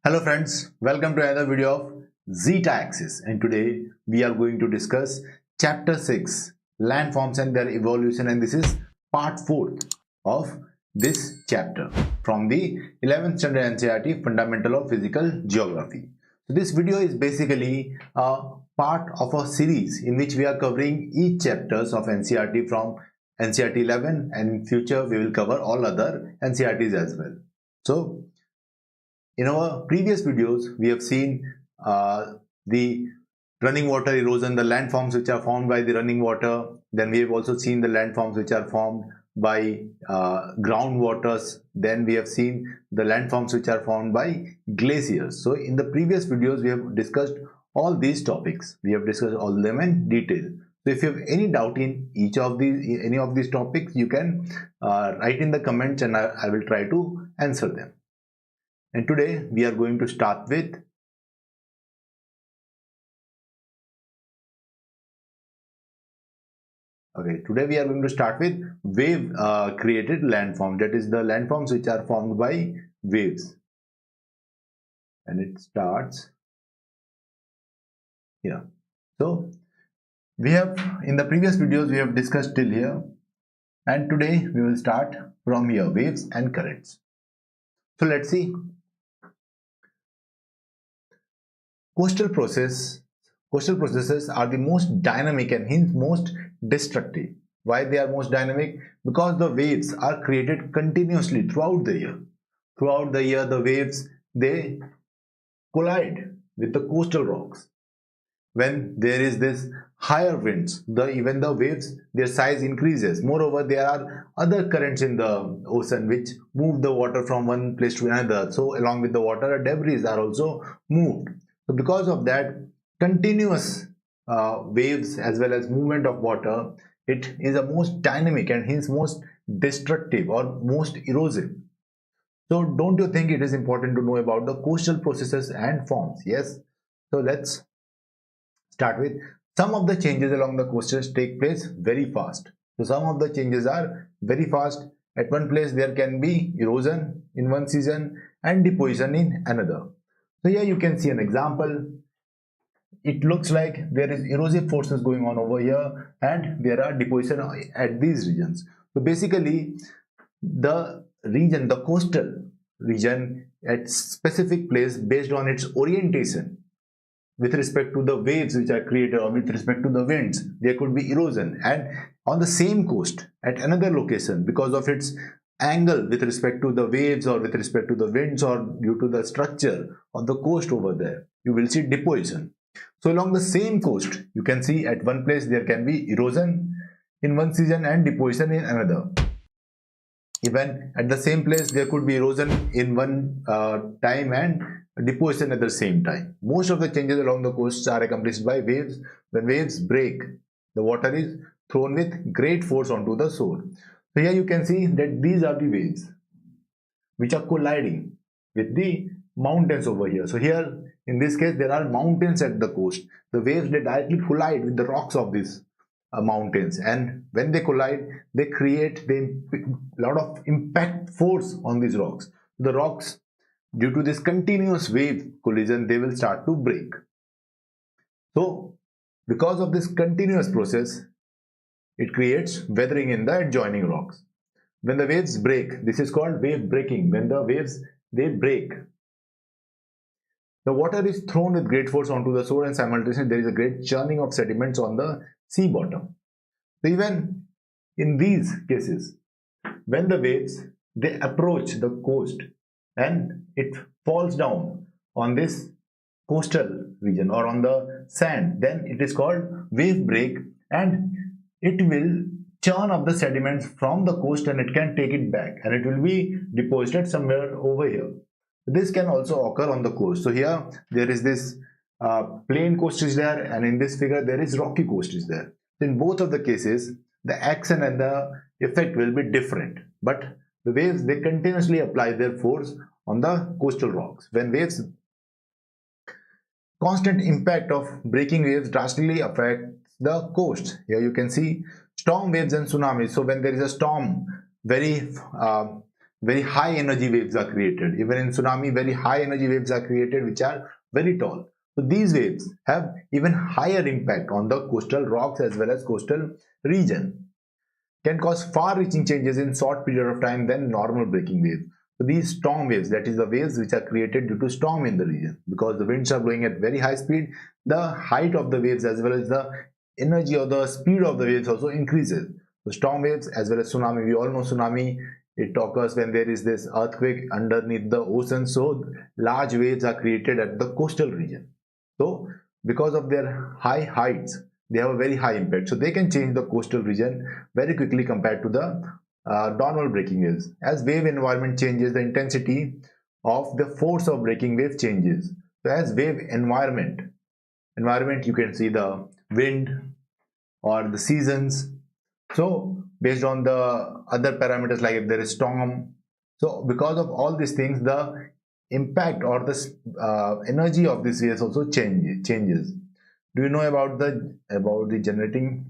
Hello friends, welcome to another video of Zeta Axis, and today we are going to discuss chapter 6 landforms and their evolution, and this is part 4 of this chapter from the 11th standard NCERT Fundamental of Physical Geography. So this video is basically a part of a series in which we are covering each chapters of NCERT from NCERT 11, and in future we will cover all other NCERTs as well. So in our previous videos, we have seen the running water erosion, the landforms which are formed by the running water. Then we have also seen the landforms which are formed by groundwaters. Then we have seen the landforms which are formed by glaciers. So in the previous videos, we have discussed all these topics. We have discussed all of them in detail. So if you have any doubt in any of these topics, you can write in the comments and I will try to answer them. And today we are going to start with wave created landform, that is the landforms which are formed by waves, and it starts here. So we have, in the previous videos we have discussed till here, and today we will start from here, waves and currents. So let's see. Coastal processes are the most dynamic and hence most destructive. Why they are most dynamic? Because the waves are created continuously throughout the year. Throughout the year, the waves, they collide with the coastal rocks. When there is this higher winds, even the waves, their size increases. Moreover, there are other currents in the ocean which move the water from one place to another. So along with the water, debris are also moved. So because of that continuous waves as well as movement of water, it is a most dynamic and hence most destructive or most erosive. So don't you think it is important to know about the coastal processes and forms? Yes. So let's start with some of the changes along the coastals take place very fast. So some of the changes are very fast. At one place there can be erosion in one season and deposition in another. So here you can see an example. It looks like there is erosive forces going on over here and there are deposition at these regions. So basically the region, the coastal region at specific place based on its orientation with respect to the waves which are created or with respect to the winds, there could be erosion, and on the same coast at another location because of its angle with respect to the waves or with respect to the winds or due to the structure of the coast over there, you will see deposition. So along the same coast, you can see at one place there can be erosion in one season and deposition in another. Even at the same place there could be erosion in one time and deposition at the same time. Most of the changes along the coasts are accomplished by waves. When waves break, the water is thrown with great force onto the shore. So here you can see that these are the waves which are colliding with the mountains over here. So here in this case there are mountains at the coast. The waves, they directly collide with the rocks of these mountains, and when they collide they create a lot of impact force on these rocks. The rocks, due to this continuous wave collision, they will start to break. So because of this continuous process, it creates weathering in the adjoining rocks. When the waves break, this is called wave breaking. When the waves, they break, the water is thrown with great force onto the shore and simultaneously there is a great churning of sediments on the sea bottom. So even in these cases, when the waves, they approach the coast and it falls down on this coastal region or on the sand, then it is called wave break, and it will churn up the sediments from the coast and it can take it back and it will be deposited somewhere over here. This can also occur on the coast. So here there is this plain coast is there, and in this figure there is rocky coast is there. In both of the cases, the action and the effect will be different, but the waves, they continuously apply their force on the coastal rocks. When waves, constant impact of breaking waves drastically affects the coast. Here you can see storm waves and tsunamis. So when there is a storm very very high energy waves are created. Even in tsunami, very high energy waves are created which are very tall. So these waves have even higher impact on the coastal rocks as well as coastal region, can cause far-reaching changes in short period of time than normal breaking waves. So these storm waves, that is the waves which are created due to storm in the region, because the winds are blowing at very high speed, the height of the waves as well as the energy or the speed of the waves also increases. So storm waves as well as tsunami, we all know tsunami, it occurs when there is this earthquake underneath the ocean, so large waves are created at the coastal region. So because of their high heights, they have a very high impact, so they can change the coastal region very quickly compared to the normal breaking waves. As wave environment changes, the intensity of the force of breaking wave changes. So as wave environment you can see the wind or the seasons, so based on the other parameters like if there is storm, so because of all these things, the impact or the energy of these waves also changes. Do you know about the generating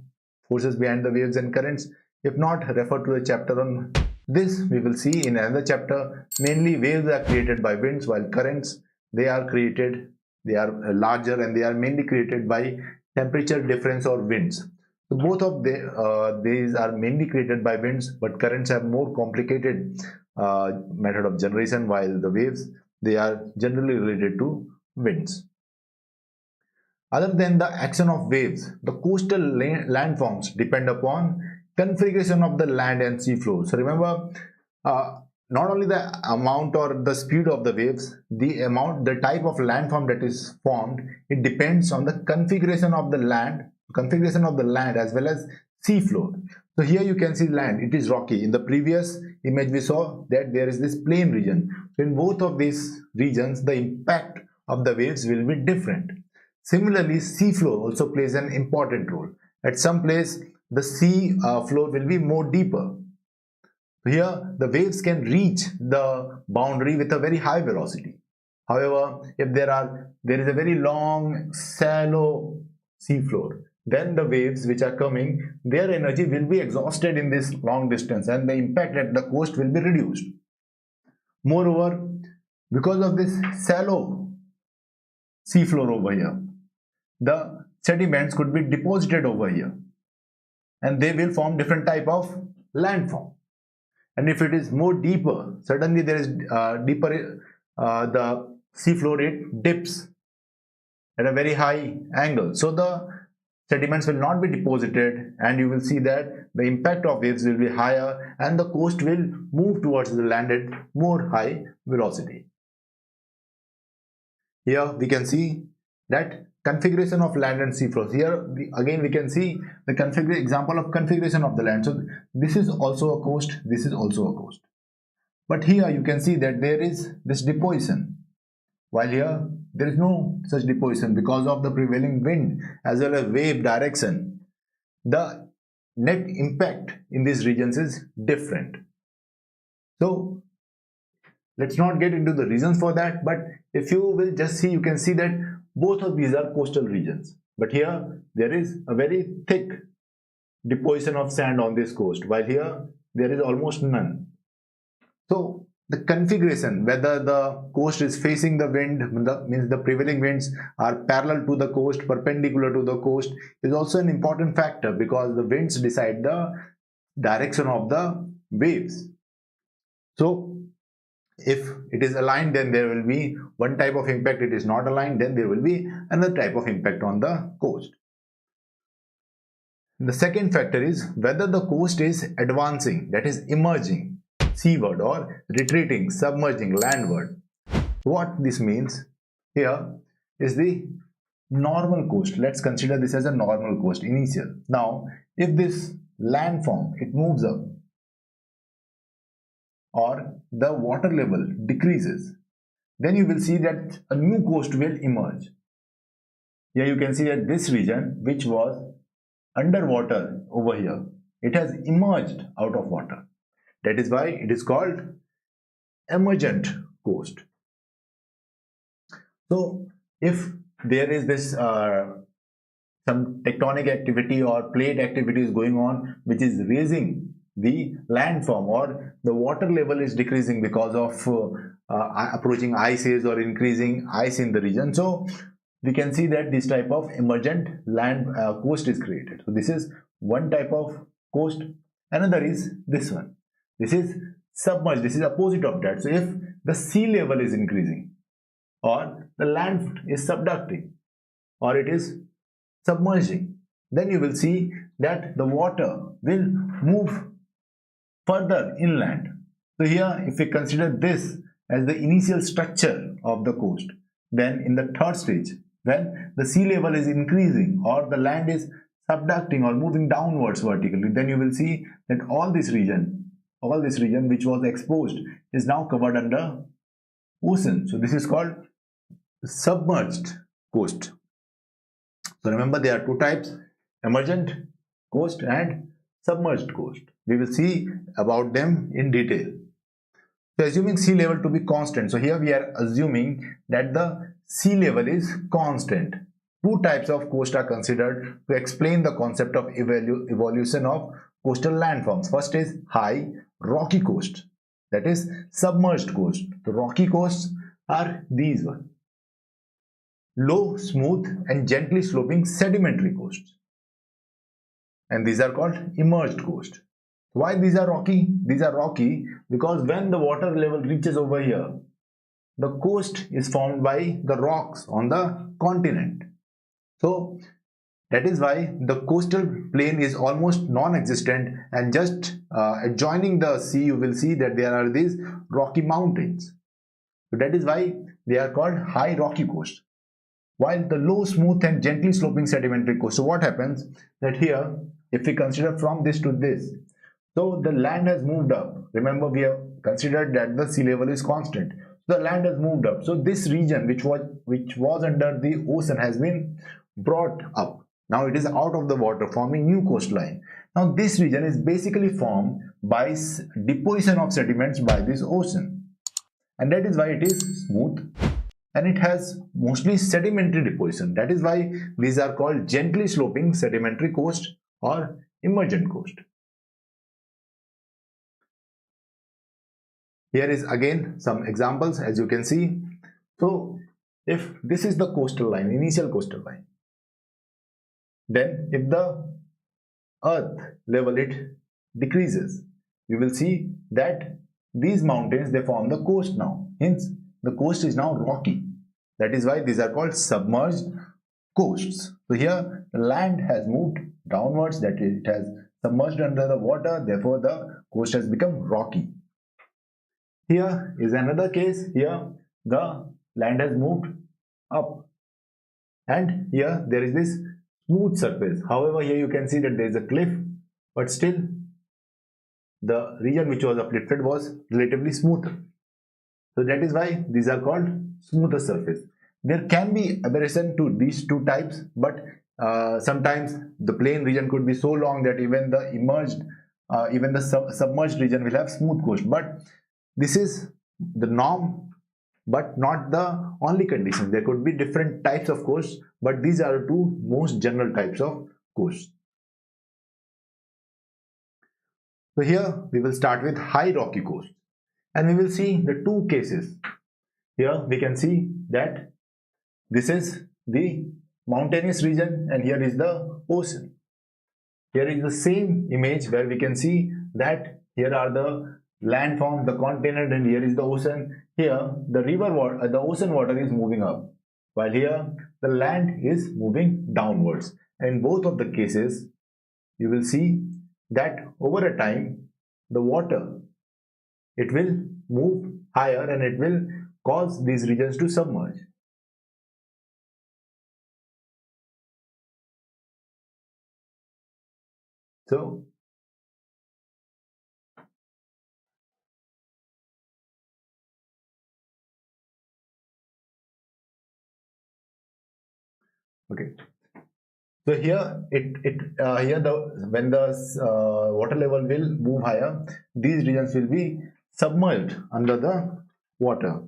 forces behind the waves and currents? If not, refer to the chapter on this. We will see in another chapter. Mainly waves are created by winds, while currents, they are larger and they are mainly created by temperature difference or winds. So both of these are mainly created by winds, but currents have more complicated method of generation, while the waves, they are generally related to winds. Other than the action of waves, the coastal landforms depend upon configuration of the land and sea floor. So remember, not only the amount or the speed of the waves, the type of landform that is formed, it depends on the configuration of the land as well as sea floor. So here you can see land, it is rocky. In the previous image we saw that there is this plain region. So in both of these regions, the impact of the waves will be different. Similarly, sea floor also plays an important role. At some place, the sea floor will be more deeper. Here, the waves can reach the boundary with a very high velocity. However, if there is a very long, shallow sea floor, then the waves which are coming, their energy will be exhausted in this long distance and the impact at the coast will be reduced. Moreover, because of this shallow sea floor over here, the sediments could be deposited over here and they will form different type of landform. And if it is more deeper, suddenly there is the sea floor, it dips at a very high angle, so the sediments will not be deposited and you will see that the impact of waves will be higher and the coast will move towards the land at more high velocity. Here we can see that configuration of land and sea floors. Here again we can see the example of configuration of the land. So this is also a coast, this is also a coast, but here you can see that there is this deposition, while here there is no such deposition. Because of the prevailing wind as well as wave direction, the net impact in these regions is different. So let's not get into the reasons for that, but if you will just see, you can see that both of these are coastal regions, but here there is a very thick deposition of sand on this coast, while here there is almost none. So the configuration, whether the coast is facing the wind, means the prevailing winds are parallel to the coast, perpendicular to the coast, is also an important factor, because the winds decide the direction of the waves. So if it is aligned, then there will be one type of impact. It is not aligned, then there will be another type of impact on the coast. The second factor is whether the coast is advancing, that is emerging seaward, or retreating, submerging landward. What this means here is the normal coast. Let's consider this as a normal coast, initial. Now if this landform, it moves up or the water level decreases, then you will see that a new coast will emerge. Here you can see that this region, which was underwater over here, it has emerged out of water. That is why it is called emergent coast. So if there is this some tectonic activity or plate activity is going on which is raising the landform or the water level is decreasing because of approaching ices or increasing ice in the region. So we can see that this type of emergent land coast is created. So this is one type of coast. Another is this one. This is submerged. This is opposite of that. So if the sea level is increasing, or the land is subducting, or it is submerging, then you will see that the water will move further inland. So here, if we consider this as the initial structure of the coast, then in the third stage, when the sea level is increasing or the land is subducting or moving downwards vertically, then you will see that all this region which was exposed is now covered under ocean. So this is called submerged coast. So remember, there are two types: emergent coast and submerged coast. We will see about them in detail. So assuming sea level to be constant, so here we are assuming that the sea level is constant. Two types of coast are considered to explain the concept of evolution of coastal landforms. First is high rocky coast, that is submerged coast. The rocky coasts are these ones: low, smooth and gently sloping sedimentary coasts, and these are called immersed coast. Why these are rocky? These are rocky because when the water level reaches over here, the coast is formed by the rocks on the continent. So that is why the coastal plain is almost non-existent, and just adjoining the sea you will see that there are these rocky mountains. So that is why they are called high rocky coast. While the low, smooth and gently sloping sedimentary coast. So what happens that here, if we consider from this to this, so the land has moved up. Remember, we have considered that the sea level is constant. So the land has moved up. So this region which was under the ocean has been brought up. Now it is out of the water, forming new coastline. Now this region is basically formed by deposition of sediments by this ocean, and that is why it is smooth and it has mostly sedimentary deposition. That is why these are called gently sloping sedimentary coast or emergent coast. Here is again some examples, as you can see. So if this is the coastal line, initial coastal line, then if the earth level it decreases, you will see that these mountains, they form the coast now. Hence the coast is now rocky. That is why these are called submerged coasts. So here the land has moved downwards, that it has submerged under the water, therefore the coast has become rocky. Here is another case. Here the land has moved up and here there is this smooth surface. However, here you can see that there is a cliff, but still the region which was uplifted was relatively smoother. So that is why these are called smoother surface. There can be aberration to these two types, but sometimes the plain region could be so long that even the submerged region will have smooth coast. But this is the norm, but not the only condition. There could be different types of coasts, but these are the two most general types of coasts. So here we will start with high rocky coast, and we will see the two cases. Here we can see that this is the mountainous region and here is the ocean. Here is the same image where we can see that here are the landforms, the continent, and here is the ocean. Here the the ocean water is moving up, while here the land is moving downwards. And in both of the cases, you will see that over a time, the water, it will move higher and it will cause these regions to submerge. So okay, so here when the water level will move higher, these regions will be submerged under the water.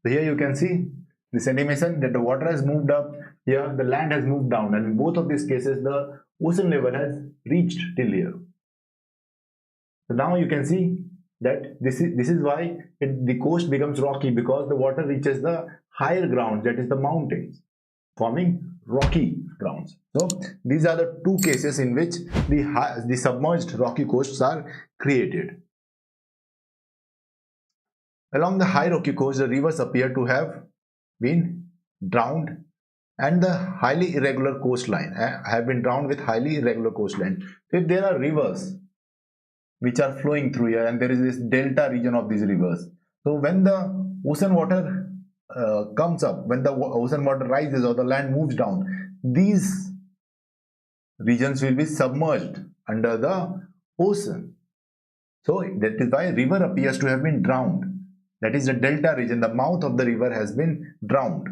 So here you can see this animation that the water has moved up, here the land has moved down, and in both of these cases the ocean level has reached till here. So now you can see that this is why the coast becomes rocky, because the water reaches the higher ground, that is the mountains, forming rocky grounds. So these are the two cases in which the submerged rocky coasts are created. Along the high rocky coast, the rivers appear to have been drowned, and the highly irregular coastline have been drowned with highly irregular coastline. If there are rivers which are flowing through here, and there is this delta region of these rivers, so when the ocean water comes up, when the ocean water rises or the land moves down, these regions will be submerged under the ocean. So that is why river appears to have been drowned. That is the delta region, the mouth of the river has been drowned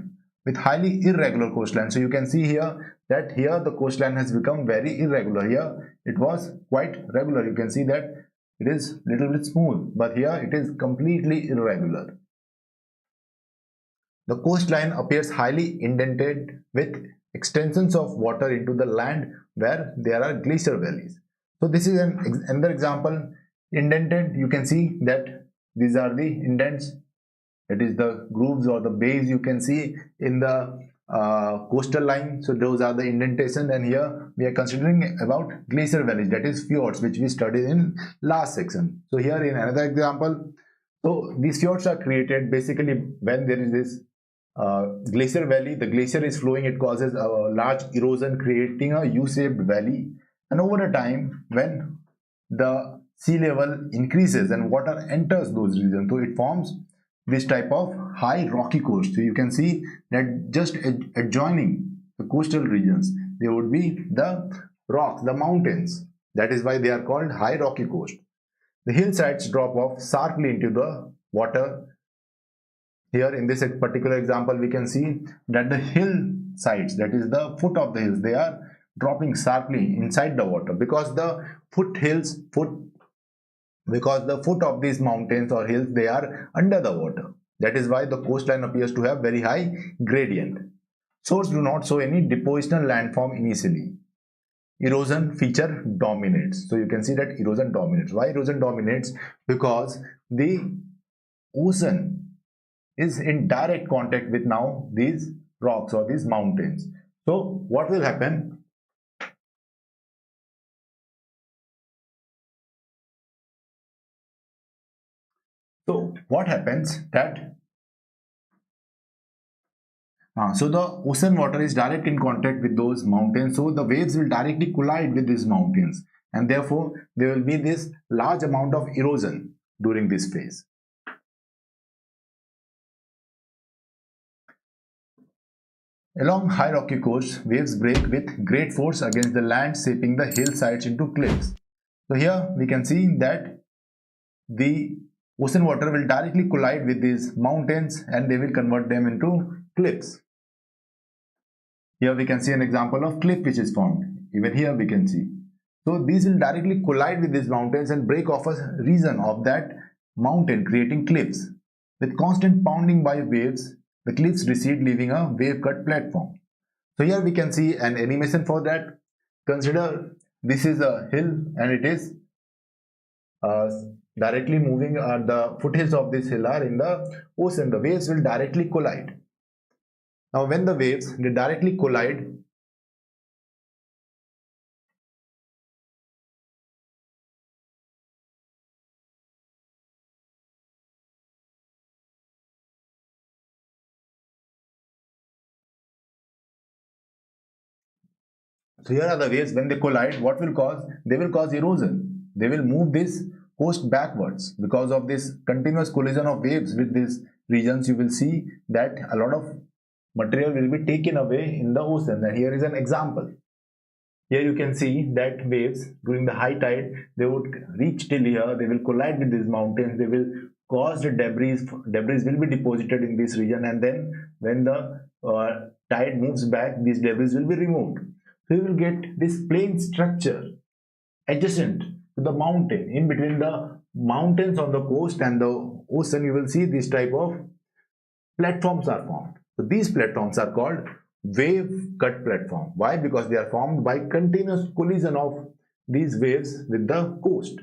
with highly irregular coastline. So you can see here that here the coastline has become very irregular. Here it was quite regular. You can see that it is little bit smooth, but here it is completely irregular. The coastline appears highly indented with extensions of water into the land where there are glacier valleys. So this is another example. Indented, you can see that these are the indents, that is the grooves or the bays you can see in the coastal line. So those are the indentation, and here we are considering about glacier valleys, that is fjords, which we studied in last section. So here in another example, so these fjords are created basically when there is this glacier valley, the glacier is flowing, it causes a large erosion creating a U-shaped valley, and over a time when the sea level increases and water enters those regions, so it forms this type of high rocky coast. So you can see that just adjoining the coastal regions there would be the rocks, the mountains. That is why they are called high rocky coast. The hillsides drop off sharply into the water. Here in this particular example we can see that the hillsides, that is the foot of the hills, they are dropping sharply inside the water because the foot of these mountains or hills, they are under the water. That is why the coastline appears to have very high gradient. Shores do not show any depositional landform initially. Erosion feature dominates. So you can see that erosion dominates. Why erosion dominates? Because the ocean is in direct contact with now these rocks or these mountains. So what will happen? So what happens that so the ocean water is direct in contact with those mountains, so the waves will directly collide with these mountains, and therefore there will be this large amount of erosion during this phase. Along high rocky coasts, waves break with great force against the land, shaping the hillsides into cliffs. So here we can see that the ocean water will directly collide with these mountains and they will convert them into cliffs. Here we can see an example of cliff which is formed. Even here we can see. So these will directly collide with these mountains and break off a region of that mountain, creating cliffs. With constant pounding by waves, the cliffs recede, leaving a wave-cut platform. So here we can see an animation for that. Consider this is a hill and it is directly moving. The foothills of this hill are in the ocean. The waves will directly collide. Now when the waves they directly collide, so here are the waves. When they collide, what will cause? They will cause erosion. They will move this coast backwards. Because of this continuous collision of waves with these regions, you will see that a lot of material will be taken away in the ocean. And here is an example. Here you can see that waves during the high tide, they would reach till here, they will collide with these mountains, they will cause the debris will be deposited in this region, and then when the tide moves back, these debris will be removed. So you will get this plain structure adjacent to the mountain. In between the mountains on the coast and the ocean, you will see this type of platforms are formed. So these platforms are called wave cut platform. Why? Because they are formed by continuous collision of these waves with the coast.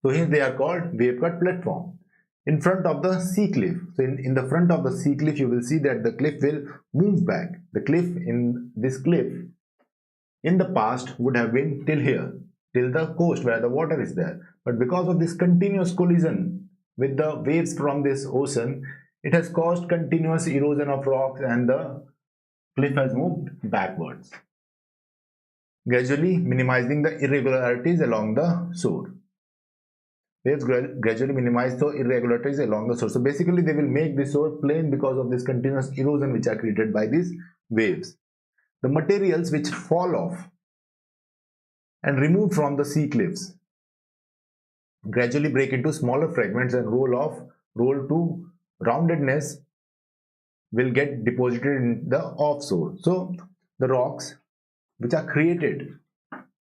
So hence they are called wave cut platform. In front of the sea cliff, so in the front of the sea cliff, you will see that the cliff will move back. The cliff in this cliff in the past would have been till here, till the coast where the water is there. But because of this continuous collision with the waves from this ocean, it has caused continuous erosion of rocks and the cliff has moved backwards, gradually minimizing the irregularities along the shore. Waves gradually minimize the irregularities along the shore. So basically they will make the shore plain because of this continuous erosion which are created by these waves. The materials which fall off and removed from the sea cliffs gradually break into smaller fragments and roll to roundedness will get deposited in the offshore. So the rocks which are created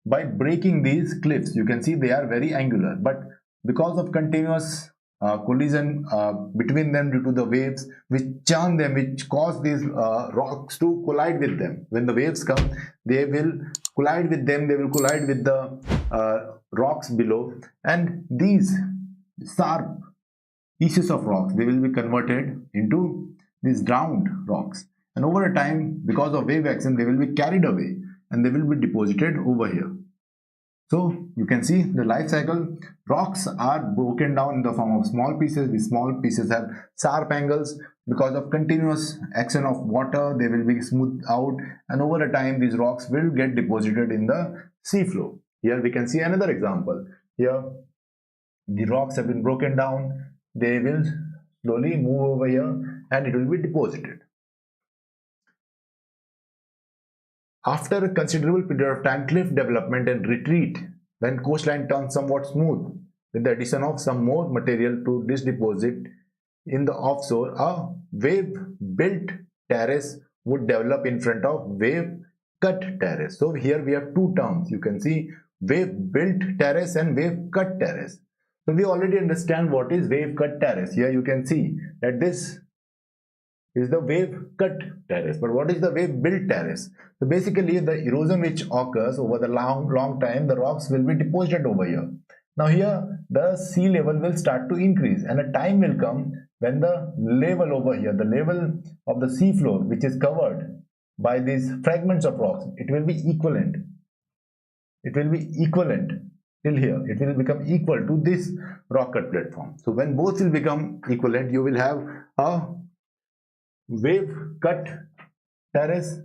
by breaking these cliffs, you can see they are very angular, but because of continuous collision between them due to the waves which churn them, which cause these rocks to collide with them. When the waves come, they will collide with them, they will collide with the rocks below, and these sharp pieces of rocks, they will be converted into these round rocks, and over a time, because of wave action, they will be carried away and they will be deposited over here. So you can see the life cycle. Rocks are broken down in the form of small pieces. These small pieces have sharp angles. Because of continuous action of water, they will be smoothed out, and over a time these rocks will get deposited in the sea floor. Here we can see another example. Here the rocks have been broken down. They will slowly move over here and it will be deposited. After a considerable period of time, cliff development and retreat, when coastline turns somewhat smooth, with the addition of some more material to this deposit in the offshore, a wave-built terrace would develop in front of wave-cut terrace. So here we have two terms. You can see wave-built terrace and wave-cut terrace. So we already understand what is wave-cut terrace. Here you can see that this is the wave cut terrace. But what is the wave built terrace? So basically the erosion which occurs over the long time, the rocks will be deposited over here. Now here the sea level will start to increase, and a time will come when the level over here, the level of the sea floor which is covered by these fragments of rocks, it will be equivalent. It will be equivalent till here. It will become equal to this rock cut platform. So when both will become equivalent, you will have a wave cut terrace,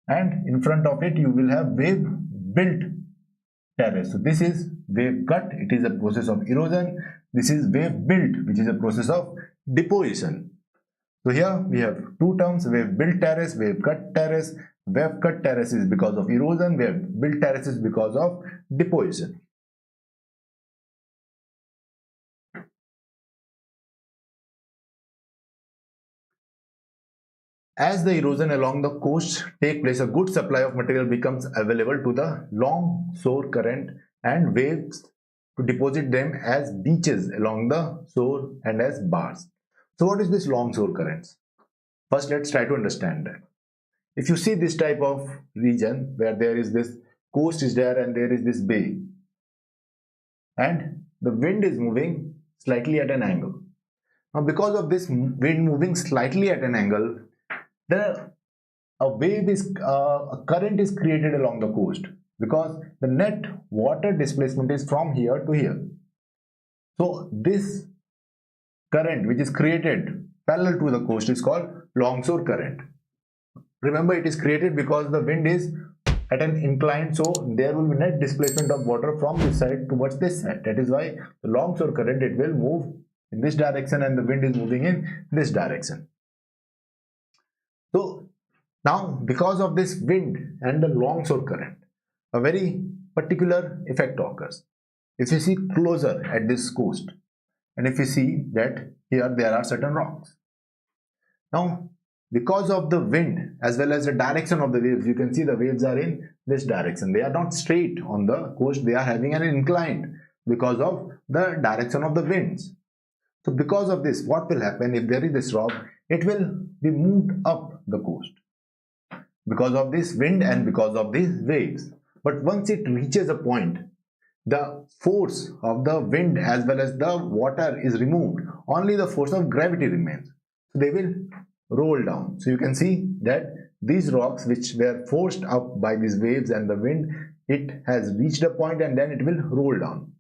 and in front of it you will have wave built terrace. So this is wave cut, it is a process of erosion. This is wave built, which is a process of deposition. So here we have two terms, wave built terrace, wave cut terrace. Wave cut terrace is because of erosion, wave built terrace is because of deposition. As the erosion along the coast take place, a good supply of material becomes available to the long shore current and waves to deposit them as beaches along the shore and as bars. So what is this long shore currents? First let's try to understand that. If you see this type of region where there is this coast is there and there is this bay, and the wind is moving slightly at an angle. Now because of this wind moving slightly at an angle, a current is created along the coast, because the net water displacement is from here to here. So this current which is created parallel to the coast is called longshore current. Remember, it is created because the wind is at an incline, so there will be net displacement of water from this side towards this side. That is why the longshore current, it will move in this direction and the wind is moving in this direction. So now because of this wind and the longshore current, a very particular effect occurs. If you see closer at this coast, and if you see that here there are certain rocks. Now because of the wind as well as the direction of the waves, you can see the waves are in this direction. They are not straight on the coast, they are having an incline because of the direction of the winds. So because of this, what will happen if there is this rock? It will be moved up the coast because of this wind and because of these waves. But once it reaches a point, the force of the wind as well as the water is removed. Only the force of gravity remains. So they will roll down. So you can see that these rocks which were forced up by these waves and the wind, it has reached a point and then it will roll down.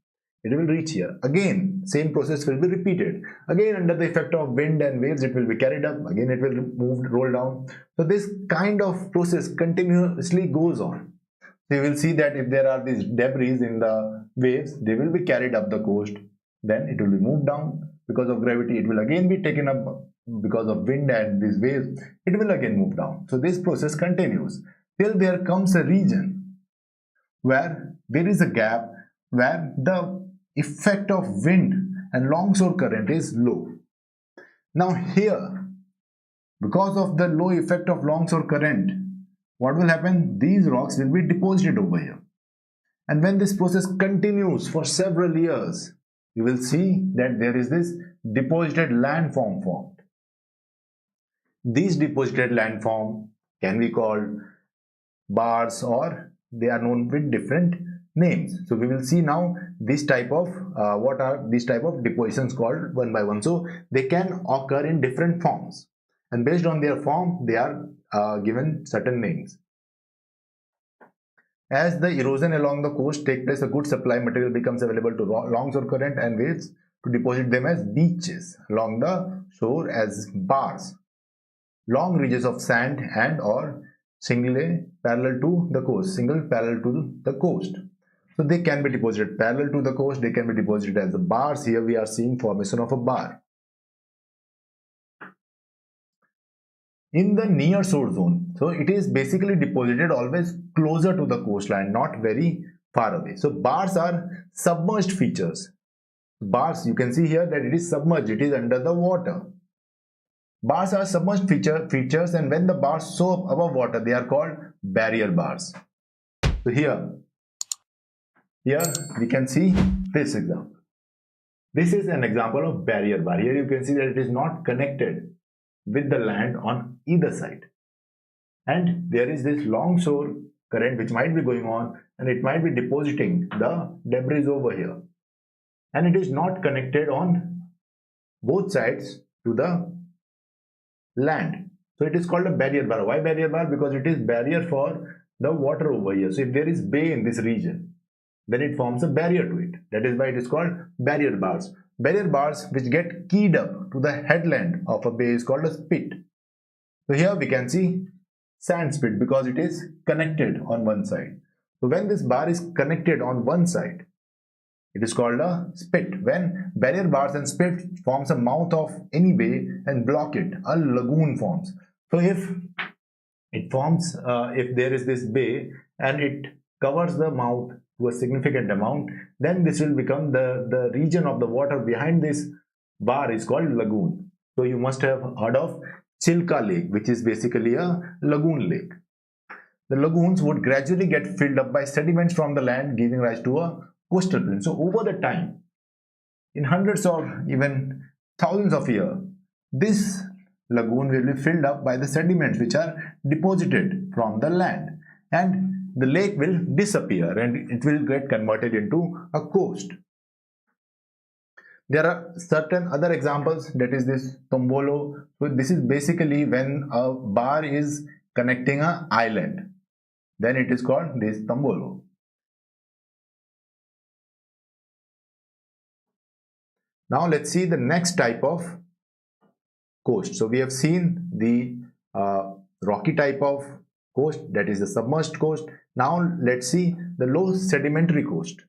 It will reach here. Again, same process will be repeated. Again, under the effect of wind and waves, it will be carried up. Again, it will move, roll down. So this kind of process continuously goes on. So you will see that if there are these debris in the waves, they will be carried up the coast. Then it will be moved down because of gravity. It will again be taken up because of wind and these waves. It will again move down. So this process continues till there comes a region where there is a gap where the effect of wind and longshore current is low. Now here, because of the low effect of longshore current, what will happen? These rocks will be deposited over here. And when this process continues for several years, you will see that there is this deposited landform formed. These deposited landform can be called bars, or they are known with different names. So we will see now this type of what are these type of depositions called one by one. So they can occur in different forms, and based on their form they are given certain names. As the erosion along the coast takes place, a good supply material becomes available to longshore current and waves to deposit them as beaches along the shore as bars. Long ridges of sand and or single parallel to the coast. So they can be deposited parallel to the coast, they can be deposited as the bars. Here we are seeing formation of a bar. In the near shore zone, so it is basically deposited always closer to the coastline, not very far away. So bars are submerged features. Bars, you can see here that it is submerged, it is under the water. Bars are submerged features, and when the bars soar up above water, they are called barrier bars. So here we can see this example. This is an example of barrier bar. Here you can see that it is not connected with the land on either side, and there is this longshore current which might be going on, and it might be depositing the debris over here, and it is not connected on both sides to the land. So it is called a barrier bar. Why barrier bar? Because it is barrier for the water over here. So if there is bay in this region, then it forms a barrier to it. That is why it is called barrier bars. Barrier bars which get keyed up to the headland of a bay is called a spit. So here we can see sand spit because it is connected on one side. So when this bar is connected on one side, it is called a spit. When barrier bars and spit forms a mouth of any bay and block it, a lagoon forms. So if it forms, if there is this bay and it covers the mouth to a significant amount, then this will become the region of the water behind this bar is called lagoon. So you must have heard of Chilka Lake, which is basically a lagoon lake. The lagoons would gradually get filled up by sediments from the land, giving rise to a coastal plain. So over the time, in hundreds or even thousands of years, this lagoon will be filled up by the sediments which are deposited from the land, and the lake will disappear and it will get converted into a coast. There are certain other examples, that is this tombolo. So this is basically when a bar is connecting an island, then it is called this tombolo. Now let's see the next type of coast. So we have seen the rocky type of coast, that is the submerged coast. Now let's see the low sedimentary coast.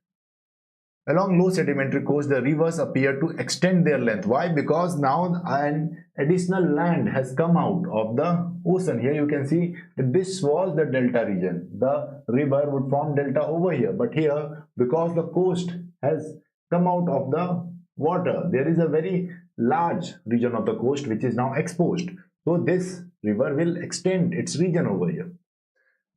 Along low sedimentary coast, the rivers appear to extend their length. Why? Because now an additional land has come out of the ocean. Here you can see that this was the delta region. The river would form delta over here, but here, because the coast has come out of the water, there is a very large region of the coast which is now exposed. So this river will extend its region over here.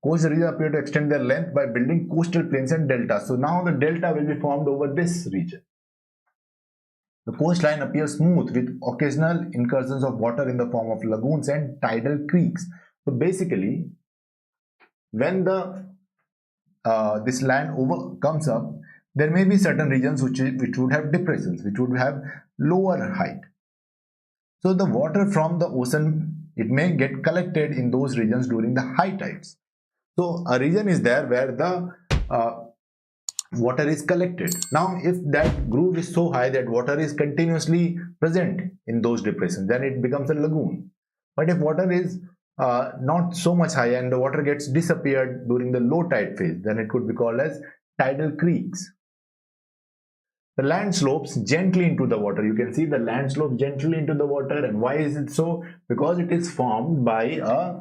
Coast regions appear to extend their length by building coastal plains and deltas. So now the delta will be formed over this region. The coastline appears smooth with occasional incursions of water in the form of lagoons and tidal creeks. So basically, when the this land comes up, there may be certain regions which would have depressions, which would have lower height. So the water from the ocean, it may get collected in those regions during the high tides. So a region is there where the water is collected. Now if that groove is so high that water is continuously present in those depressions, then it becomes a lagoon. But if water is not so much high and the water gets disappeared during the low tide phase, then it could be called as tidal creeks. The land slopes gently into the water. You can see the land slopes gently into the water. And why is it so? Because it is formed by a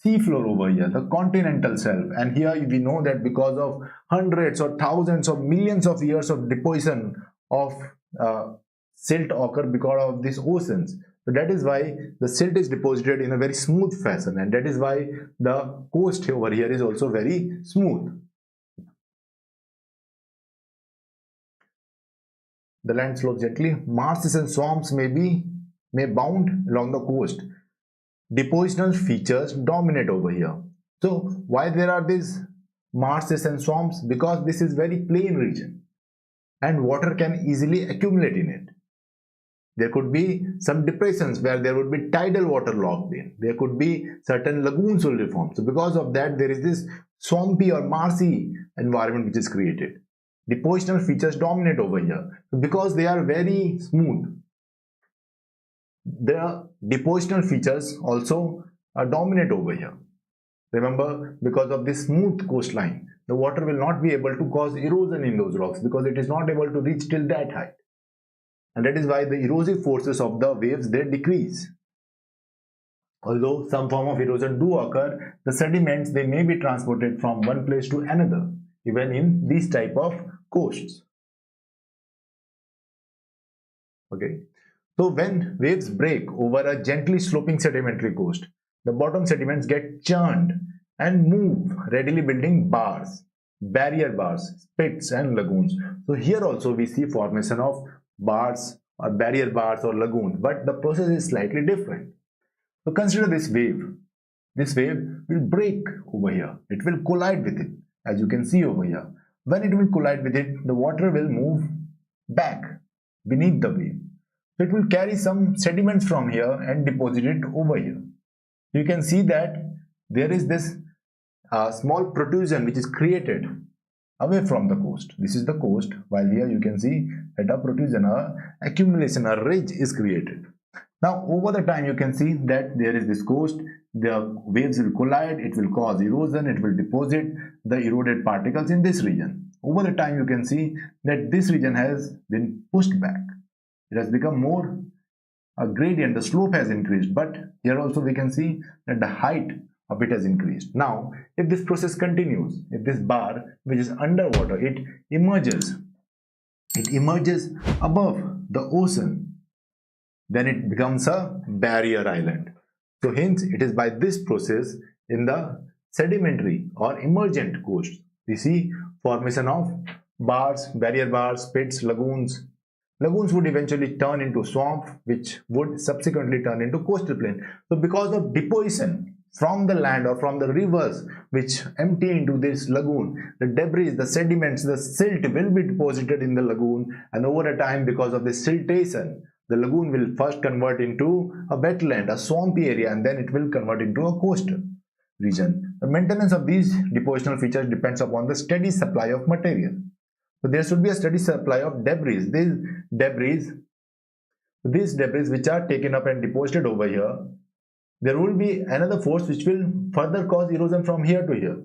seafloor over here, the continental shelf. And here we know that because of hundreds or thousands or millions of years of deposition of silt occur because of these oceans. So that is why the silt is deposited in a very smooth fashion, and that is why the coast over here is also very smooth. The land slopes gently. Marshes and swamps may bound along the coast. Depositional features dominate over here. So why there are these marshes and swamps? Because this is very plain region and water can easily accumulate in it. There could be some depressions where there would be tidal water locked in. There could be certain lagoons will be formed. So because of that, there is this swampy or marshy environment which is created. Depositional features dominate over here. So because they are very smooth, the depositional features also dominate over here. Remember, because of this smooth coastline, the water will not be able to cause erosion in those rocks because it is not able to reach till that height. And that is why the erosive forces of the waves, they decrease. Although some form of erosion do occur, the sediments, they may be transported from one place to another, even in these type of coasts. Okay. So when waves break over a gently sloping sedimentary coast, the bottom sediments get churned and move, readily building bars, barrier bars, spits and lagoons. So here also we see formation of bars or barrier bars or lagoons, but the process is slightly different. So consider this wave. This wave will break over here. It will collide with it, as you can see over here. When it will collide with it, the water will move back beneath the wave. So it will carry some sediments from here and deposit it over here. You can see that there is this small protrusion which is created away from the coast. This is the coast, while here you can see that a protrusion, accumulation, a ridge is created. Now over the time you can see that there is this coast, the waves will collide, it will cause erosion, it will deposit the eroded particles in this region. Over the time you can see that this region has been pushed back. It has become more a gradient, the slope has increased, but here also we can see that the height of it has increased. Now if this process continues, if this bar which is underwater, it emerges above the ocean, then it becomes a barrier island. So hence it is by this process in the sedimentary or emergent coasts we see formation of bars, barrier bars, pits, lagoons. Lagoons would eventually turn into swamp, which would subsequently turn into coastal plain. So because of deposition from the land or from the rivers which empty into this lagoon, the debris, the sediments, the silt will be deposited in the lagoon, and over a time, because of this siltation, the lagoon will first convert into a wetland, a swampy area, and then it will convert into a coastal region. The maintenance of these depositional features depends upon the steady supply of material. So there should be a steady supply of debris. These debris which are taken up and deposited over here, there will be another force which will further cause erosion from here to here.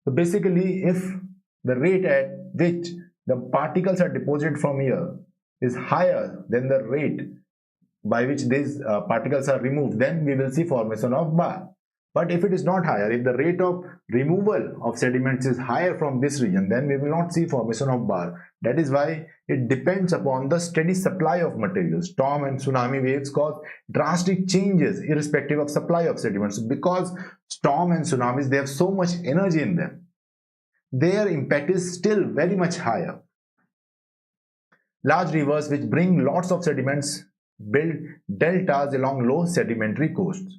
So basically, if the rate at which the particles are deposited from here is higher than the rate by which these particles are removed, then we will see formation of bar. But if it is not higher, if the rate of removal of sediments is higher from this region, then we will not see formation of bar. That is why it depends upon the steady supply of materials. Storm and tsunami waves cause drastic changes irrespective of supply of sediments. Because storm and tsunamis, they have so much energy in them, their impact is still very much higher. Large rivers which bring lots of sediments build deltas along low sedimentary coasts.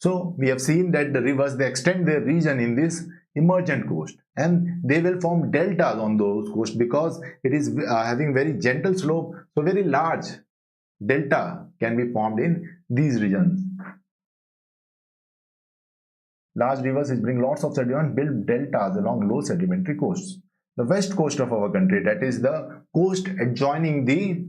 So we have seen that the rivers, they extend their region in this emergent coast, and they will form deltas on those coasts because it is having very gentle slope. So very large delta can be formed in these regions. Large rivers which bring lots of sediment build deltas along low sedimentary coasts. The west coast of our country, that is the coast adjoining the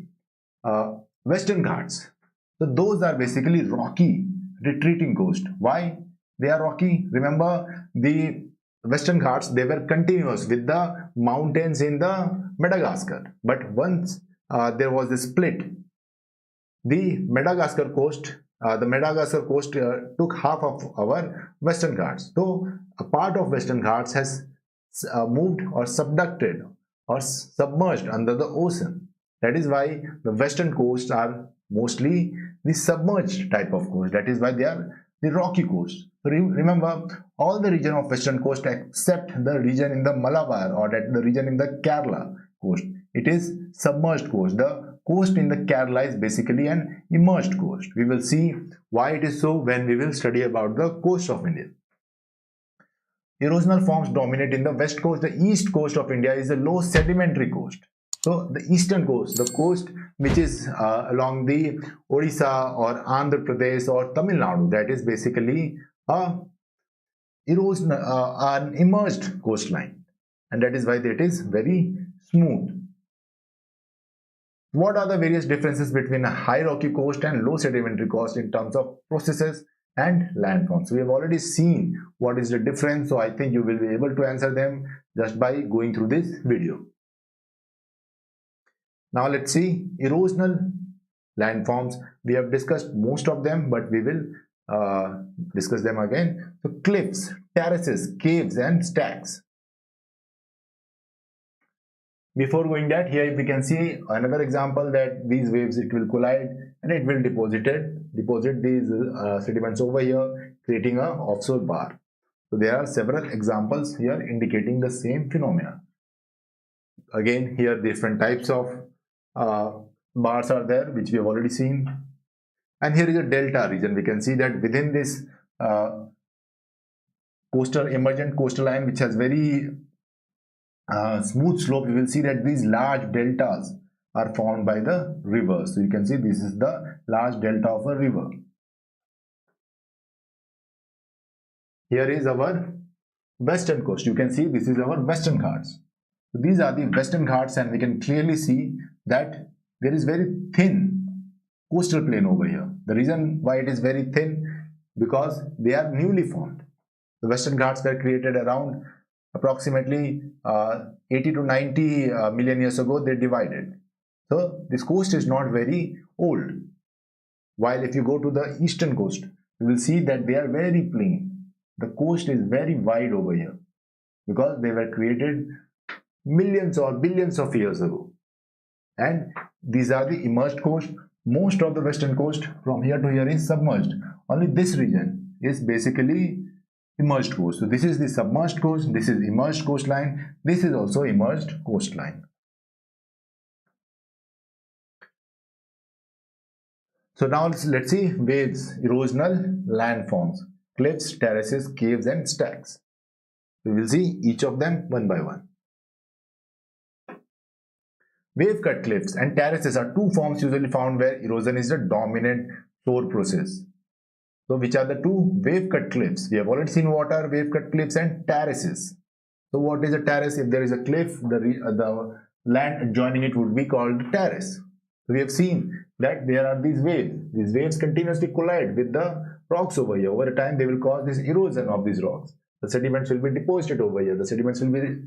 Western Ghats. So those are basically rocky, retreating coast. Why they are rocky? Remember, the Western Ghats, they were continuous with the mountains in the Madagascar. But once there was a split, the Madagascar coast took half of our Western Ghats. So a part of Western Ghats has moved or subducted or submerged under the ocean. That is why the western coasts are mostly the submerged type of coast. That is why they are the rocky coast. Remember, all the region of western coast except the region in the Malabar or that the region in the Kerala coast, it is submerged coast. The coast in the Kerala is basically an immersed coast. We will see why it is so when we will study about the coast of India. Erosional forms dominate in the west coast. The east coast of India is a low sedimentary coast. So the eastern coast, the coast which is along the Odisha or Andhra Pradesh or Tamil Nadu, that is basically an immersed coastline, and that is why it is very smooth. What are the various differences between a high rocky coast and low sedimentary coast in terms of processes and landforms? So we have already seen what is the difference, so I think you will be able to answer them just by going through this video. Now let's see erosional landforms. We have discussed most of them, but we will discuss them again. So cliffs, terraces, caves and stacks. Before going that, here we can see another example that these waves, it will collide and it will deposit these sediments over here, creating a offshore bar. So there are several examples here indicating the same phenomena. Again, here different types of bars are there, which we have already seen. And here is a delta region. We can see that within this emergent coastal line, which has very smooth slope, you will see that these large deltas are formed by the river. So you can see this is the large delta of a river. Here is our western coast. You can see this is our Western Ghats. So these are the Western Ghats, and we can clearly see that there is very thin coastal plain over here. The reason why it is very thin, because they are newly formed. The Western Ghats were created around approximately 80 to 90 million years ago. They divided. So this coast is not very old. While if you go to the eastern coast, you will see that they are very plain. The coast is very wide over here because they were created millions or billions of years ago. And these are the immersed coast. Most of the western coast from here to here is submerged. Only this region is basically immersed coast. So this is the submerged coast, this is immersed coastline, this is also immersed coastline. So now let's see waves, erosional landforms, cliffs, terraces, caves and stacks. We will see each of them one by one. Wave-cut cliffs and terraces are two forms usually found where erosion is the dominant shore process. So which are the two? Wave-cut cliffs. We have already seen what are wave-cut cliffs and terraces. So what is a terrace? If there is a cliff, the land adjoining it would be called terrace. So we have seen that there are these waves. These waves continuously collide with the rocks over here. Over time, they will cause this erosion of these rocks. The sediments will be deposited over here. The sediments will be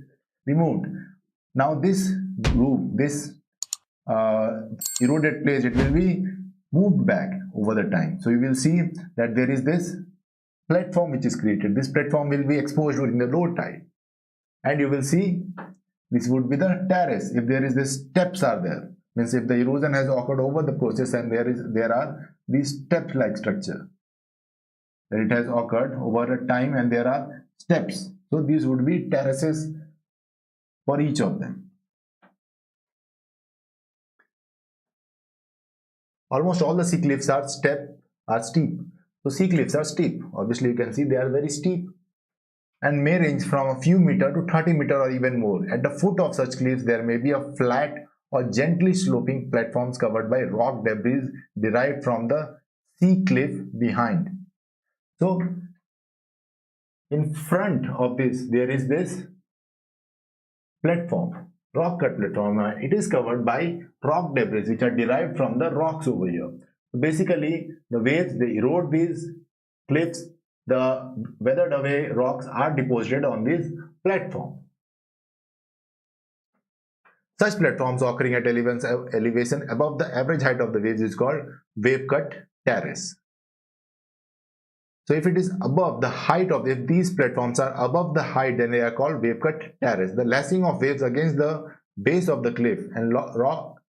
removed. Now this groove, this eroded place, it will be moved back over the time. So you will see that there is this platform which is created. This platform will be exposed during the low tide. And you will see this would be the terrace. If there is this steps are there, means if the erosion has occurred over the process and there are these step like structure. That it has occurred over a time and there are steps. So these would be terraces for each of them. Almost all the sea cliffs are steep. So sea cliffs are steep. Obviously, you can see they are very steep and may range from a few meter to 30 meter or even more. At the foot of such cliffs, there may be a flat or gently sloping platforms covered by rock debris derived from the sea cliff behind. So, in front of this, there is this platform, rock cut platform. It is covered by rock debris which are derived from the rocks over here. So basically, the waves, they erode these cliffs. The weathered away rocks are deposited on this platform. Such platforms occurring at elevation above the average height of the waves is called wave cut terrace. So if it is above the height of, if these platforms are above the height, then they are called wave cut terrace. The lashing of waves against the base of the cliff and rock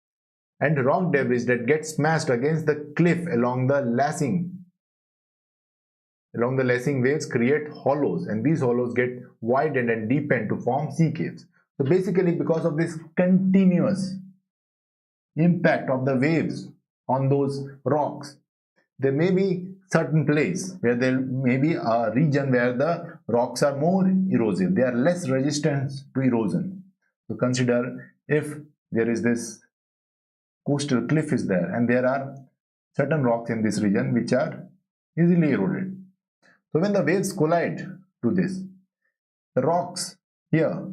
debris that get smashed against the cliff along the lashing waves create hollows, and these hollows get widened and deepened to form sea caves. So basically, because of this continuous impact of the waves on those rocks, there may be certain place where there may be a region where the rocks are more erosive, they are less resistant to erosion. So consider if there is this coastal cliff is there and there are certain rocks in this region which are easily eroded. So when the waves collide to this, the rocks here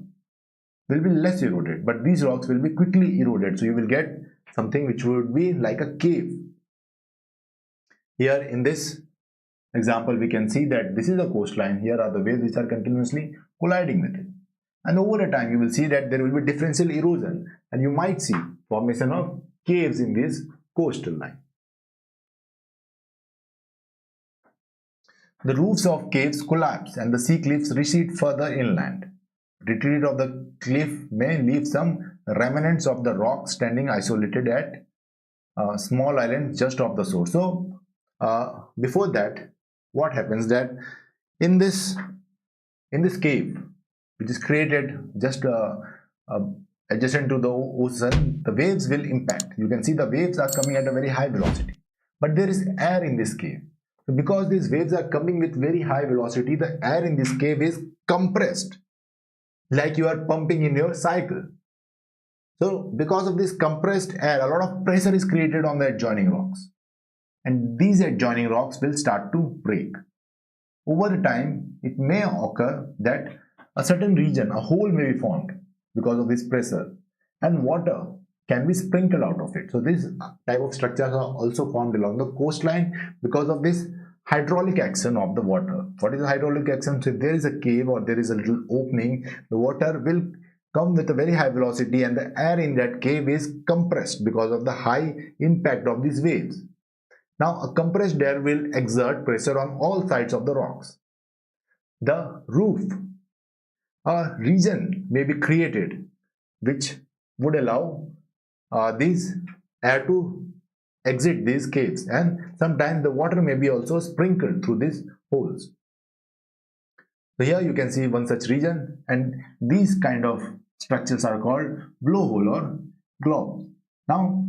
will be less eroded, but these rocks will be quickly eroded. So you will get something which would be like a cave. Here in this example, we can see that this is a coastline. Here are the waves which are continuously colliding with it. And over a time, you will see that there will be differential erosion, and you might see formation of caves in this coastal line. The roofs of caves collapse and the sea cliffs recede further inland. Retreat of the cliff may leave some remnants of the rock standing isolated at small islands just off the shore. So before that, what happens that in this cave, which is created just adjacent to the ocean, the waves will impact. You can see the waves are coming at a very high velocity, but there is air in this cave. So because these waves are coming with very high velocity, the air in this cave is compressed, like you are pumping in your cycle. So because of this compressed air, a lot of pressure is created on the adjoining rocks, and these adjoining rocks will start to break. Over the time, it may occur that a certain region, a hole may be formed because of this pressure, and water can be sprinkled out of it. So this type of structures are also formed along the coastline because of this hydraulic action of the water. What is the hydraulic action? So if there is a cave or there is a little opening, the water will come with a very high velocity and the air in that cave is compressed because of the high impact of these waves. Now a compressed air will exert pressure on all sides of the rocks. The roof, a region may be created which would allow this air to exit these caves, and sometimes the water may be also sprinkled through these holes. So here you can see one such region, and these kind of structures are called blowhole or globes. Now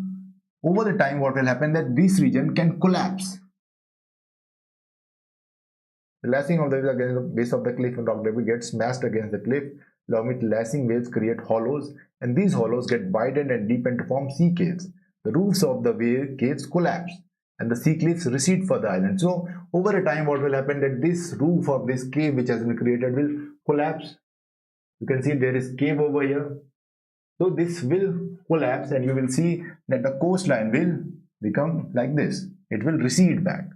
over the time, what will happen that this region can collapse. The lashing of the waves against the base of the cliff and rock debris gets smashed against the cliff. Along with lashing waves create hollows, and these hollows get widened and deepened to form sea caves. The roofs of the wave caves collapse and the sea cliffs recede for the island. So over a time, what will happen that this roof of this cave which has been created will collapse. You can see there is cave over here. So this will collapse and you will see that the coastline will become like this. It will recede back.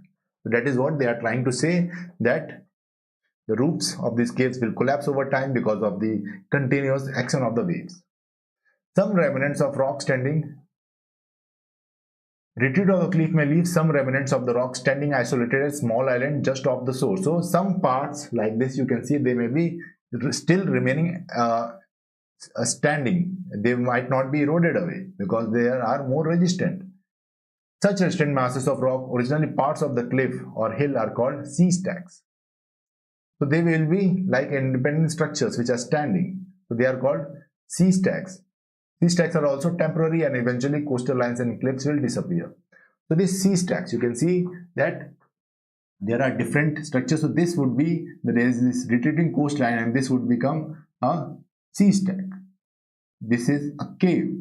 So that is what they are trying to say, that the roofs of these caves will collapse over time because of the continuous action of the waves. Some remnants of rock standing. Retreat of the cliff may leave some remnants of the rock standing isolated at small island just off the shore. So some parts like this, you can see they may be still remaining standing. They might not be eroded away because they are more resistant. Such resistant masses of rock, originally parts of the cliff or hill, are called sea stacks. So they will be like independent structures which are standing. So they are called sea stacks. Sea stacks are also temporary and eventually coastal lines and cliffs will disappear. So this sea stacks, you can see that there are different structures. So this would be, there is this retreating coastline, and this would become a sea stack. This is a cave,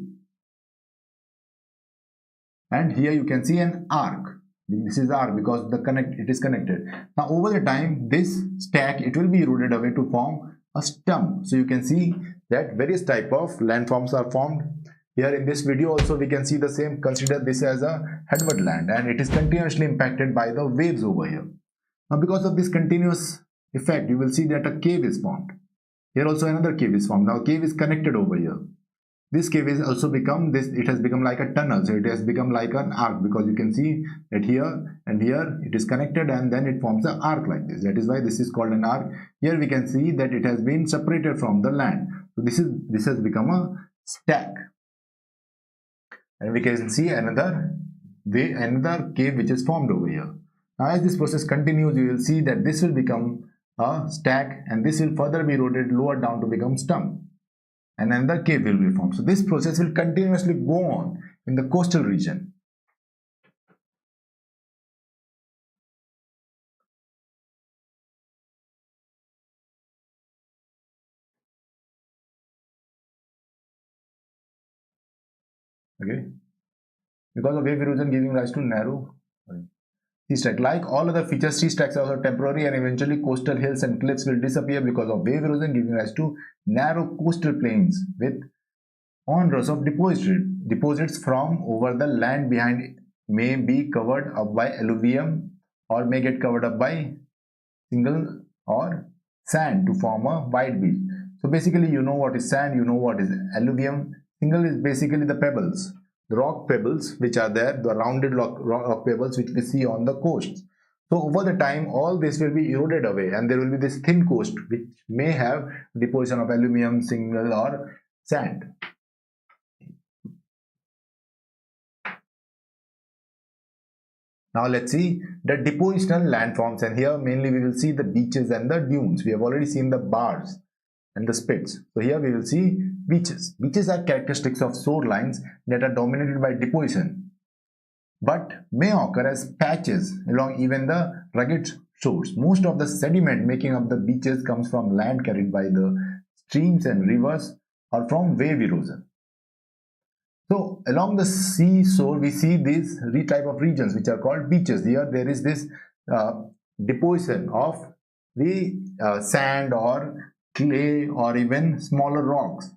and here you can see an arc. This is the arc because it is connected. Now over the time, this stack, it will be eroded away to form a stump. So you can see that various type of landforms are formed. Here in this video also we can see the same. Consider this as a headward land, and it is continuously impacted by the waves over here. Now because of this continuous effect, you will see that a cave is formed. Here also another cave is formed. Now cave is connected over here. This cave is also become this, it has become like a tunnel. So it has become like an arc, because you can see that here and here it is connected, and then it forms an arc like this. That is why this is called an arc. Here we can see that it has been separated from the land. So this has become a stack. And we can see another cave which is formed over here. Now as this process continues, you will see that this will become a stack, and this will further be eroded lower down to become stump, and another cave will be formed. So this process will continuously go on in the coastal region. Okay, because of wave erosion giving rise to narrow sea stack. Like all other features, sea stacks are also temporary, and eventually coastal hills and cliffs will disappear because of wave erosion giving rise to narrow coastal plains with on-rows of deposits from over the land behind, may be covered up by alluvium or may get covered up by shingle or sand to form a wide beach. So basically, you know what is sand, you know what is alluvium. Shingle is basically the pebbles, the rock pebbles which are there, the rounded rock pebbles which we see on the coast. So over the time, all this will be eroded away, and there will be this thin coast which may have deposition of alluvium, shingle or sand. Now let's see the depositional landforms, and here mainly we will see the beaches and the dunes. We have already seen the bars and the spits. So here we will see beaches. Beaches are characteristics of shorelines that are dominated by deposition, but may occur as patches along even the rugged shores. Most of the sediment making up the beaches comes from land carried by the streams and rivers or from wave erosion. So along the seashore, we see these type of regions which are called beaches. Here there is this deposition of the sand or clay or even smaller rocks.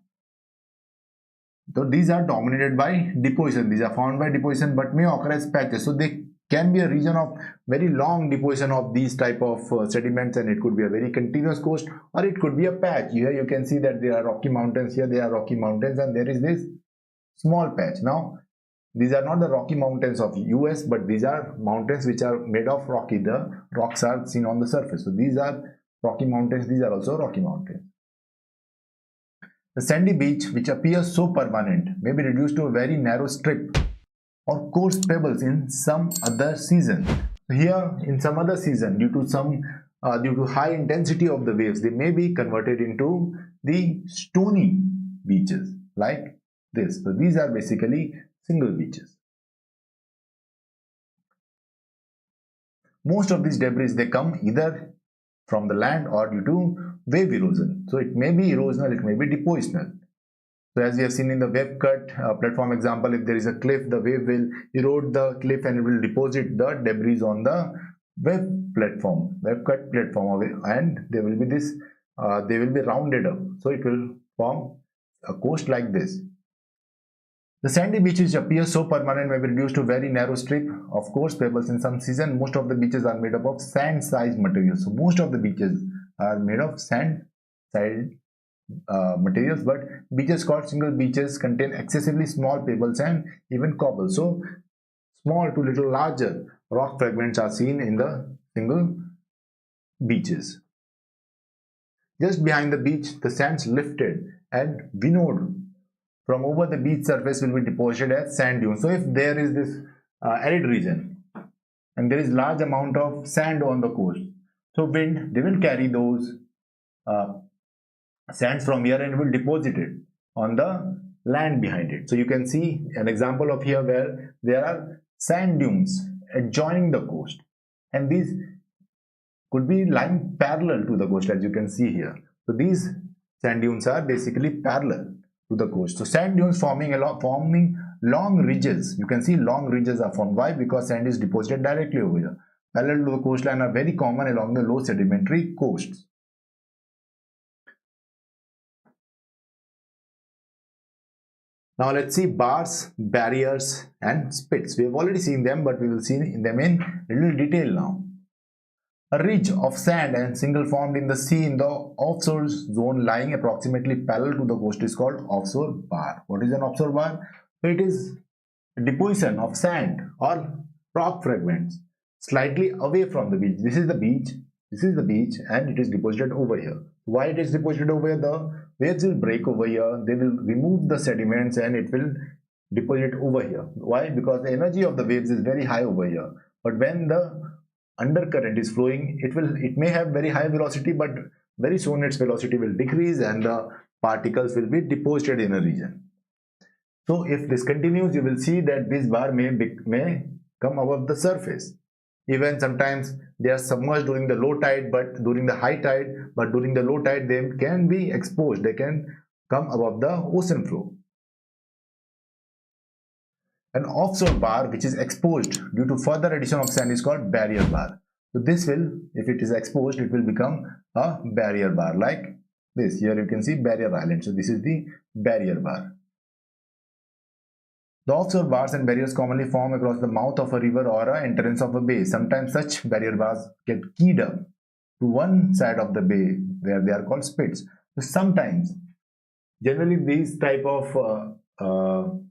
So these are dominated by deposition. These are found by deposition but may occur as patches. So they can be a region of very long deposition of these type of sediments, and it could be a very continuous coast, or it could be a patch. Here you can see that there are Rocky Mountains. Here there are Rocky Mountains, and there is this small patch. Now these are not the Rocky Mountains of US, but these are mountains which are made of rocky. The rocks are seen on the surface. So these are Rocky Mountains. These are also Rocky Mountains. The sandy beach, which appears so permanent, may be reduced to a very narrow strip or coarse pebbles in some other season. Here in some other season, due to high intensity of the waves, they may be converted into the stony beaches like this. So these are basically single beaches. Most of these debris, they come either from the land or due to wave erosion. So it may be erosional, it may be depositional. So as we have seen in the wave cut platform example, if there is a cliff, the wave will erode the cliff and it will deposit the debris on the wave cut platform, and there will be this, they will be rounded up. So it will form a coast like this. The sandy beaches appear so permanent may be reduced to very narrow strip of coarse pebbles in some season. Most of the beaches are made up of sand-sized materials. So most of the beaches are made of sand-sized materials, but beaches called single beaches contain excessively small pebbles and even cobbles. So small to little larger rock fragments are seen in the single beaches. Just behind the beach, the sands lifted and winnowed from over the beach surface will be deposited as sand dunes. So if there is this arid region and there is large amount of sand on the coast, so wind, they will carry those sands from here and will deposit it on the land behind it. So you can see an example of here where there are sand dunes adjoining the coast, and these could be lying parallel to the coast, as you can see here. So these sand dunes are basically parallel to the coast. So sand dunes forming long ridges. You can see long ridges are formed. Why? Because sand is deposited directly over here. Parallel to the coastline are very common along the low sedimentary coasts. Now let's see bars, barriers and spits. We have already seen them, but we will see them in little detail now. A ridge of sand and shingle formed in the sea in the offshore zone lying approximately parallel to the coast is called offshore bar. What is an offshore bar? So it is a deposition of sand or rock fragments slightly away from the beach. This is the beach, and it is deposited over here. Why it is deposited over here? The waves will break over here, they will remove the sediments and it will deposit over here. Why? Because the energy of the waves is very high over here, but when the undercurrent is flowing, it may have very high velocity, but very soon its velocity will decrease and the particles will be deposited in a region. So if this continues, you will see that this bar may come above the surface. Even sometimes they are submerged during the low tide, but during the high tide, but during the low tide they can be exposed, they can come above the ocean floor. An offshore bar which is exposed due to further addition of sand is called barrier bar. So this will, if it is exposed, it will become a barrier bar like this. Here you can see barrier island. So this is the barrier bar. The offshore bars and barriers commonly form across the mouth of a river or an entrance of a bay. Sometimes such barrier bars get keyed up to one side of the bay where they are called spits. So sometimes, generally these type of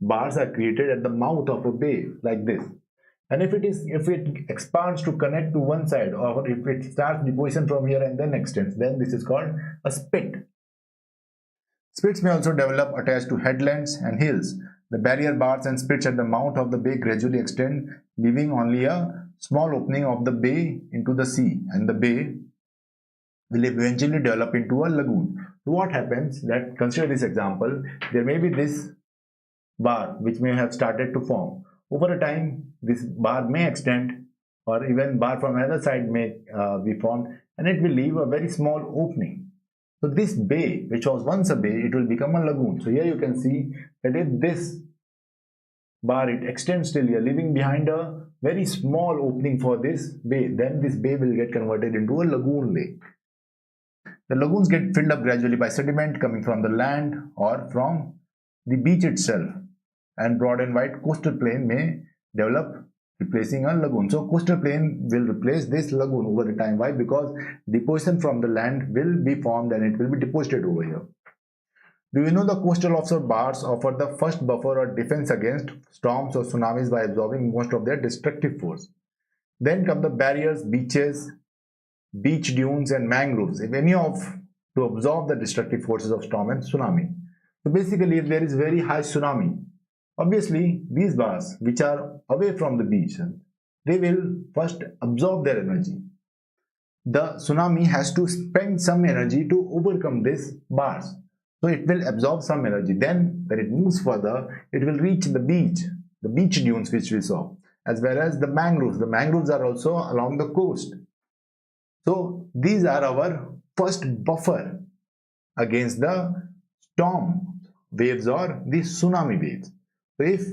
bars are created at the mouth of a bay like this, and if it expands to connect to one side, or if it starts deposition from here and then extends, then this is called a spit. Spits may also develop attached to headlands and hills. The barrier bars and spits at the mouth of the bay gradually extend, leaving only a small opening of the bay into the sea, and the bay will eventually develop into a lagoon. So what happens, that consider this example, there may be this bar which may have started to form. Over a time this bar may extend, or even bar from another side may be formed, and it will leave a very small opening. So this bay, which was once a bay, it will become a lagoon. So here you can see that if this bar it extends till here, leaving behind a very small opening for this bay, then this bay will get converted into a lagoon lake. The lagoons get filled up gradually by sediment coming from the land or from the beach itself, and broad and wide coastal plain may develop, replacing a lagoon. So coastal plain will replace this lagoon over time. Why? Because deposition from the land will be formed and it will be deposited over here. Do you know the coastal offshore bars offer the first buffer or defense against storms or tsunamis by absorbing most of their destructive force? Then come the barriers, beaches, beach dunes and mangroves, if any of, to absorb the destructive forces of storm and tsunami. So basically, if there is very high tsunami, obviously these bars which are away from the beach, they will first absorb their energy. The tsunami has to spend some energy to overcome these bars. So it will absorb some energy. Then when it moves further, it will reach the beach dunes which we saw, as well as the mangroves. The mangroves are also along the coast. So these are our first buffer against the storm waves or the tsunami waves. So if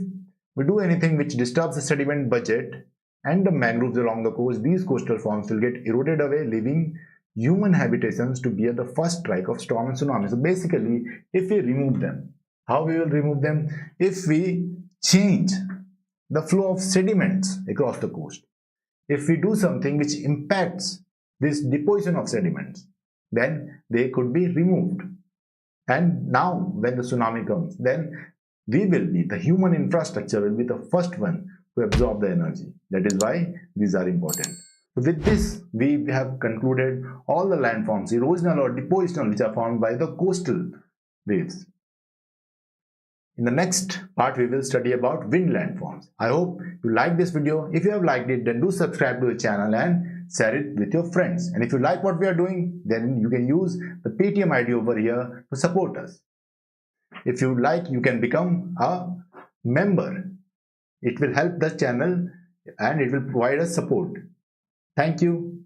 we do anything which disturbs the sediment budget and the mangroves along the coast, these coastal forms will get eroded away, leaving human habitations to bear the first strike of storm and tsunami. So basically, if we remove them, how we will remove them? If we change the flow of sediments across the coast, if we do something which impacts this deposition of sediments, then they could be removed. And now when the tsunami comes, then the human infrastructure will be the first one to absorb the energy. That is why these are important. So with this, we have concluded all the landforms, erosional or depositional, which are formed by the coastal waves. In the next part, we will study about wind landforms. I hope you like this video. If you have liked it, then do subscribe to the channel and share it with your friends. And if you like what we are doing, then you can use the Paytm ID over here to support us. If you like, you can become a member It will help the channel and it will provide us support. Thank you.